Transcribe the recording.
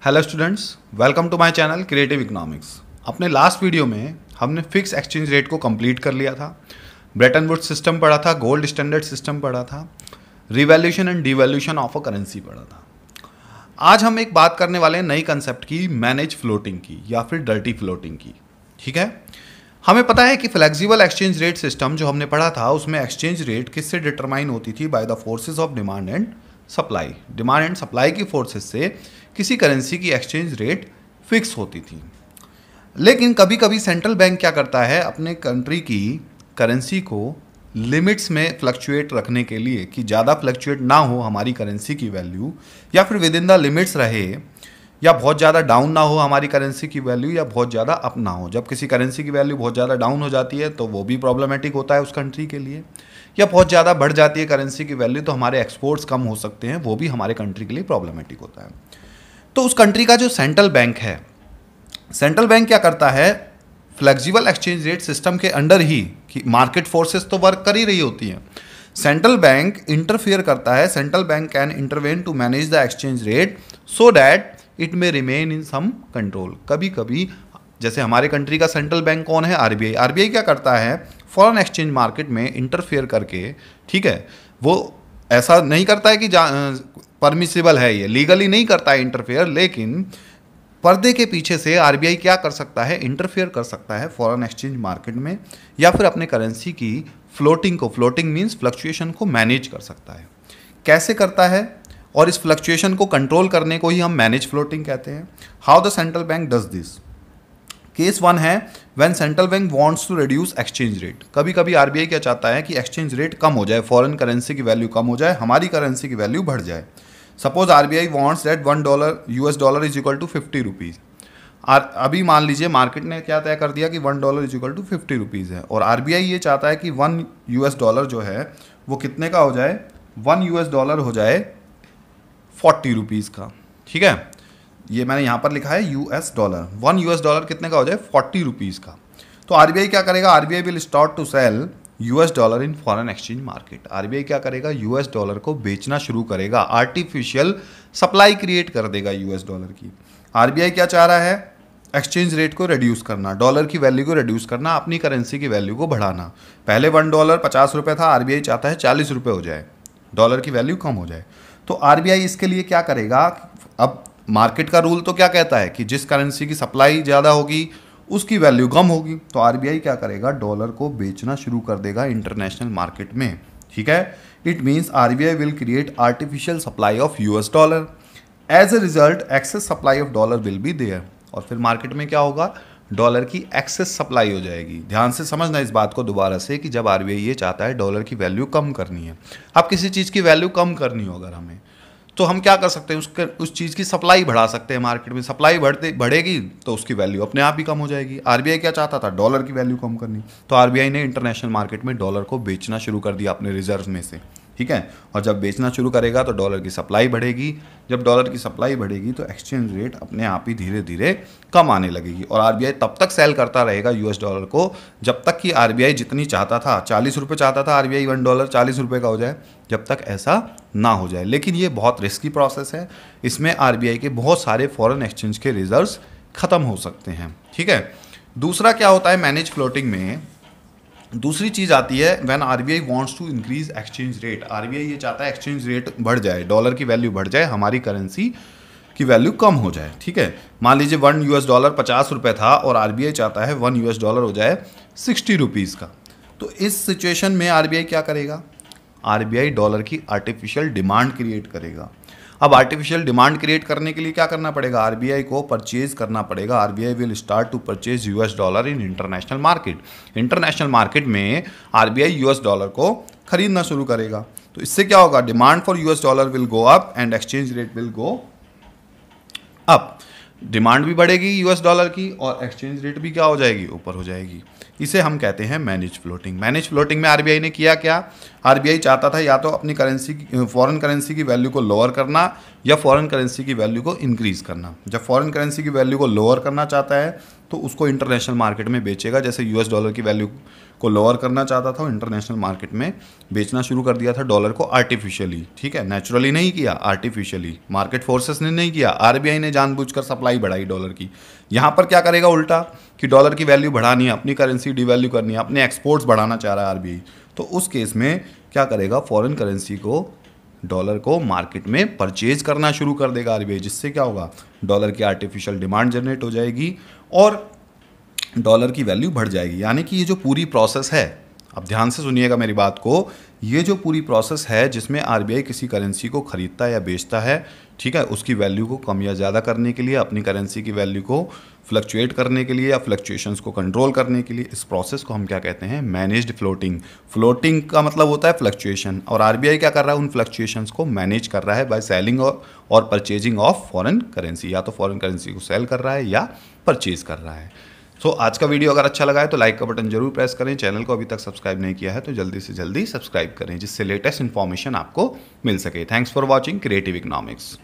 Hello students, welcome to my channel creative economics. अपने last video में हमने fix exchange rate को complete कर लिया था, ब्रेटन वुड्स सिस्टम पढ़ा था, गोल्ड स्टैंडर्ड सिस्टम पढ़ा था, revaluation and devaluation of a currency पढ़ा था। आज हम एक बात करने वाले हैं नई कंसेप्ट की, मैनेज फ्लोटिंग की या फिर डर्टी फ्लोटिंग की। ठीक है, हमें पता है कि फ्लेक्सिबल एक्सचेंज रेट सिस्टम जो हमने पढ़ा था उसमें एक्सचेंज रेट किससे डिटरमाइन होती थी? By the forces of demand and supply. Demand and supply की फोर्सेस से किसी करेंसी की एक्सचेंज रेट फिक्स होती थी। लेकिन कभी कभी सेंट्रल बैंक क्या करता है, अपने कंट्री की करेंसी को लिमिट्स में फ्लक्चुएट रखने के लिए कि ज़्यादा फ्लक्चुएट ना हो हमारी करेंसी की वैल्यू, या फिर विद इन द लिमिट्स रहे, या बहुत ज़्यादा डाउन ना हो हमारी करेंसी की वैल्यू, या बहुत ज़्यादा अप ना हो। जब किसी करेंसी की वैल्यू बहुत ज़्यादा डाउन हो जाती है तो वो भी प्रॉब्लमेटिक होता है उस कंट्री के लिए, या बहुत ज़्यादा बढ़ जाती है करेंसी की वैल्यू तो हमारे एक्सपोर्ट्स कम हो सकते हैं, वो भी हमारे कंट्री के लिए प्रॉब्लमेटिक होता है। तो उस कंट्री का जो सेंट्रल बैंक है, सेंट्रल बैंक क्या करता है, फ्लेक्सिबल एक्सचेंज रेट सिस्टम के अंडर ही कि मार्केट फोर्सेस तो वर्क कर ही रही होती हैं, सेंट्रल बैंक इंटरफियर करता है। Central bank can intervene to manage the exchange rate so that it may remain in some control. कभी कभी जैसे हमारे कंट्री का सेंट्रल बैंक कौन है? आरबीआई। आरबीआई क्या करता है, फॉरेन एक्सचेंज मार्केट में इंटरफेयर करके, ठीक है, वो ऐसा नहीं करता है कि परमिसिबल है, ये लीगली नहीं करता है इंटरफेयर, लेकिन पर्दे के पीछे से आरबीआई क्या कर सकता है, इंटरफेयर कर सकता है फॉरेन एक्सचेंज मार्केट में, या फिर अपने करेंसी की फ्लोटिंग को, फ्लोटिंग मीन्स फ्लक्चुएशन को मैनेज कर सकता है। कैसे करता है? और इस फ्लक्चुएशन को कंट्रोल करने को ही हम मैनेज फ्लोटिंग कहते हैं। How the central bank does this? Case one है when central bank wants to reduce exchange rate. कभी कभी आरबीआई क्या चाहता है कि एक्सचेंज रेट कम हो जाए, फॉरेन करेंसी की वैल्यू कम हो जाए, हमारी करेंसी की वैल्यू बढ़ जाए। Suppose RBI wants that $1 US dollar is equal to 50 rupees. अभी मान लीजिए मार्केट ने क्या तय कर दिया कि $1 इज इक्वल टू 50 रुपीज़ है, और आरबीआई ये चाहता है कि 1 US डॉलर जो है वो कितने का हो जाए, 1 US डॉलर हो जाए 40 रुपीज़ का। ठीक है, ये मैंने यहाँ पर लिखा है US डॉलर, 1 US डॉलर कितने का हो जाए, 40 रुपीज़ का। तो आरबीआई क्या करेगा, RBI will start to sell US dollar in foreign exchange market. RBI क्या करेगा, US डॉलर को बेचना शुरू करेगा, आर्टिफिशियल सप्लाई क्रिएट कर देगा US डॉलर की। आरबीआई क्या चाह रहा है, एक्सचेंज रेट को रिड्यूस करना, डॉलर की वैल्यू को रिड्यूस करना, अपनी करेंसी की वैल्यू को बढ़ाना। पहले $1 50 रुपये था, आरबीआई चाहता है 40 रुपये हो जाए, डॉलर की वैल्यू कम हो जाए। तो आरबीआई इसके लिए क्या करेगा, अब मार्केट का रूल तो क्या कहता है कि जिस करेंसी की सप्लाई ज़्यादा होगी उसकी वैल्यू कम होगी, तो आरबीआई क्या करेगा, डॉलर को बेचना शुरू कर देगा इंटरनेशनल मार्केट में। ठीक है, it means RBI will create artificial supply of US dollar. As a result excess supply of dollar will be there, और फिर मार्केट में क्या होगा, डॉलर की एक्सेस सप्लाई हो जाएगी। ध्यान से समझना इस बात को दोबारा से कि जब आरबीआई ये चाहता है डॉलर की वैल्यू कम करनी है, अब किसी चीज़ की वैल्यू कम करनी हो अगर हमें, तो हम क्या कर सकते हैं, उस चीज़ की सप्लाई बढ़ा सकते हैं। मार्केट में सप्लाई बढ़ेगी तो उसकी वैल्यू अपने आप ही कम हो जाएगी। आरबीआई क्या चाहता था, डॉलर की वैल्यू कम करनी, तो आरबीआई ने इंटरनेशनल मार्केट में डॉलर को बेचना शुरू कर दिया अपने रिजर्व में से। ठीक है, और जब बेचना शुरू करेगा तो डॉलर की सप्लाई बढ़ेगी, जब डॉलर की सप्लाई बढ़ेगी तो एक्सचेंज रेट अपने आप ही धीरे धीरे कम आने लगेगी, और आरबीआई तब तक सेल करता रहेगा US डॉलर को जब तक कि आरबीआई जितनी चाहता था, 40 रुपये चाहता था आरबीआई, $1 40 रुपये का हो जाए, जब तक ऐसा ना हो जाए। लेकिन ये बहुत रिस्की प्रोसेस है, इसमें आरबीआई के बहुत सारे फॉरेन एक्सचेंज के रिजर्व्स ख़त्म हो सकते हैं। ठीक है, दूसरा क्या होता है मैनेज फ्लोटिंग में, दूसरी चीज़ आती है when RBI wants to increase exchange rate. RBI ये चाहता है एक्सचेंज रेट बढ़ जाए, डॉलर की वैल्यू बढ़ जाए, हमारी करेंसी की वैल्यू कम हो जाए। ठीक है, मान लीजिए 1 US डॉलर 50 रुपये था और आरबीआई चाहता है 1 US डॉलर हो जाए 60 रुपीज़ का। तो इस सिचुएशन में आरबीआई क्या करेगा, आरबीआई डॉलर की आर्टिफिशियल डिमांड क्रिएट करेगा। अब आर्टिफिशियल डिमांड क्रिएट करने के लिए क्या करना पड़ेगा, आरबीआई को परचेज करना पड़ेगा। RBI will start to purchase US dollar in international market. International market में आरबीआई US डॉलर को खरीदना शुरू करेगा, तो इससे क्या होगा, demand for US dollar will go up and exchange rate will go up. Demand भी बढ़ेगी US डॉलर की और एक्सचेंज रेट भी क्या हो जाएगी, ऊपर हो जाएगी। इसे हम कहते हैं मैनेज फ्लोटिंग। मैनेज फ्लोटिंग में आरबीआई ने किया क्या, आरबीआई चाहता था या तो अपनी करेंसी फॉरेन करेंसी की वैल्यू को लोअर करना या फॉरेन करेंसी की वैल्यू को इंक्रीज करना। जब फॉरेन करेंसी की वैल्यू को लोअर करना चाहता है तो उसको इंटरनेशनल मार्केट में बेचेगा। जैसे यूएस डॉलर की वैल्यू को लोअर करना चाहता था, इंटरनेशनल मार्केट में बेचना शुरू कर दिया था डॉलर को आर्टिफिशियली, ठीक है, नेचुरली नहीं किया, आर्टिफिशियली, मार्केट फोर्सेस ने नहीं किया, आरबीआई ने जानबूझकर सप्लाई बढ़ाई डॉलर की। यहाँ पर क्या करेगा उल्टा कि डॉलर की वैल्यू बढ़ानी है, अपनी करेंसी डिवैल्यू करनी है, अपने एक्सपोर्ट्स बढ़ाना चाह रहा है आरबीआई, तो उस केस में क्या करेगा, फॉरेन करेंसी को, डॉलर को मार्केट में परचेज करना शुरू कर देगा आरबीआई, जिससे क्या होगा, डॉलर की आर्टिफिशियल डिमांड जनरेट हो जाएगी और डॉलर की वैल्यू बढ़ जाएगी। यानी कि ये जो पूरी प्रोसेस है, अब ध्यान से सुनिएगा मेरी बात को, ये जो पूरी प्रोसेस है जिसमें आरबीआई किसी करेंसी को खरीदता है या बेचता है, ठीक है, उसकी वैल्यू को कम या ज़्यादा करने के लिए, अपनी करेंसी की वैल्यू को फ्लक्चुएट करने के लिए या फ्लक्चुएशंस को कंट्रोल करने के लिए, इस प्रोसेस को हम क्या कहते हैं, मैनेज्ड फ्लोटिंग। फ्लोटिंग का मतलब होता है फ्लक्चुएशन, और आरबीआई क्या कर रहा है, उन फ्लक्चुएशंस को मैनेज कर रहा है बाय सेलिंग और परचेजिंग ऑफ फॉरेन करेंसी, या तो फॉरेन करेंसी को सेल कर रहा है या परचेज कर रहा है। सो आज का वीडियो अगर अच्छा लगा है तो लाइक का बटन जरूर प्रेस करें, चैनल को अभी तक सब्सक्राइब नहीं किया है तो जल्दी से जल्दी सब्सक्राइब करें, जिससे लेटेस्ट इन्फॉर्मेशन आपको मिल सके। Thanks for watching creative economics.